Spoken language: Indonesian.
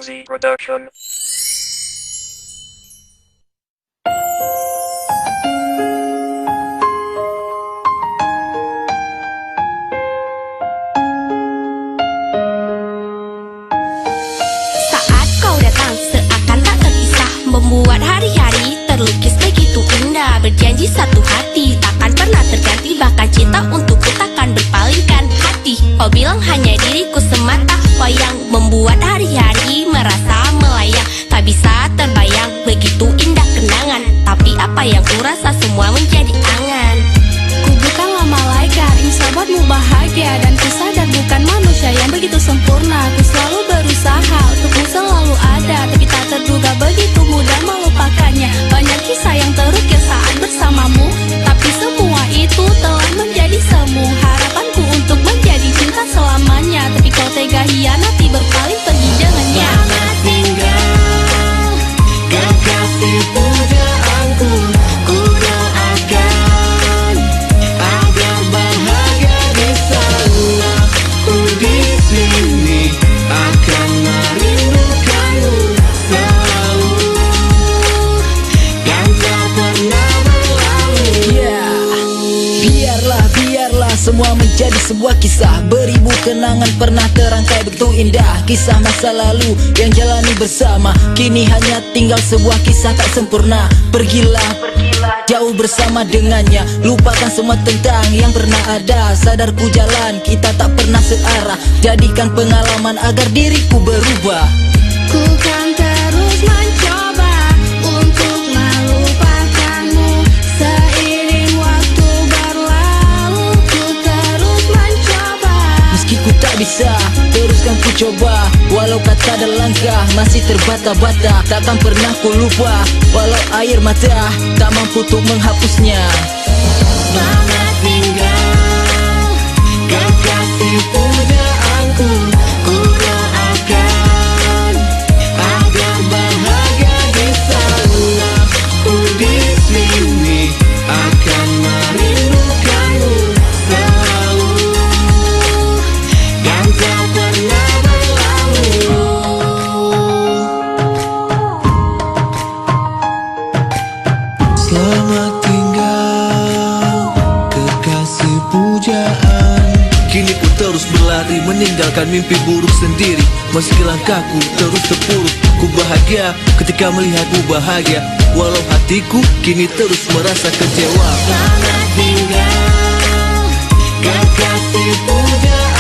Ramzi Production. Saat kau datang seakan tak terpisah, membuat hari-hari terlukis begitu indah. Berjanji satu hati takkan pernah terganti, bahkan cinta untukku takkan berpalingkan hati. Kau bilang hanya diriku semata, wayang membuat hari-hari merasa melayang. Tak bisa terbayang begitu indah kenangan, tapi apa yang kurasa semua menjadi angan. Ku bukanlah malaikat, insya buatmu bahagia. Dan ku sadar bukan manusia yang begitu sempurna. Ku selalu berusaha untukmu selalu ada, tapi tak terduga begitu mudah melupakannya. Banyak kisah yang terukir saat bersamamu, tapi semua itu telah menjadi semu. Harapanku untuk menjadi cinta selamanya, tapi kau tega hianati berpaling pergi dengannya. Selamat tinggal, kekasih pujaanku. Ku doakan agar bahagia di sana. Ku di sini akan merindukanmu selalu, dan tak pernah berlalu. Biarlah semua menjadi sebuah kisah. Beribu kenangan pernah terangkai begitu indah. Kisah masa lalu yang jalani bersama, kini hanya tinggal sebuah kisah tak sempurna. Pergilah jauh bersama dengannya, lupakan semua tentang yang pernah ada. Sadarku jalan kita tak pernah searah, jadikan pengalaman agar diriku berubah. Ku kan terus mencoba untuk melupakanmu. Seiring waktu berlalu, ku terus mencoba. Meski ku tak bisa, teruskan ku coba. Walau kata dan langkah masih terbata-bata, takkan pernah ku lupa. Walau air mata tak mampu untuk menghapusnya. Selamat tinggal, kekasih pujaanku. Ku doakan agar bahagia di sana. Ku di sini akan merindukanmu selalu, dan tak pernah berlalu. Selamat tinggal, kekasih pujaan. Kini ku terus berlari meninggalkan mimpi buruk sendiri. Meski langkahku terus terpuruk, ku bahagia ketika melihatmu bahagia. Walau hatiku kini terus merasa kecewa. Selamat tinggal, kekasih pujaan.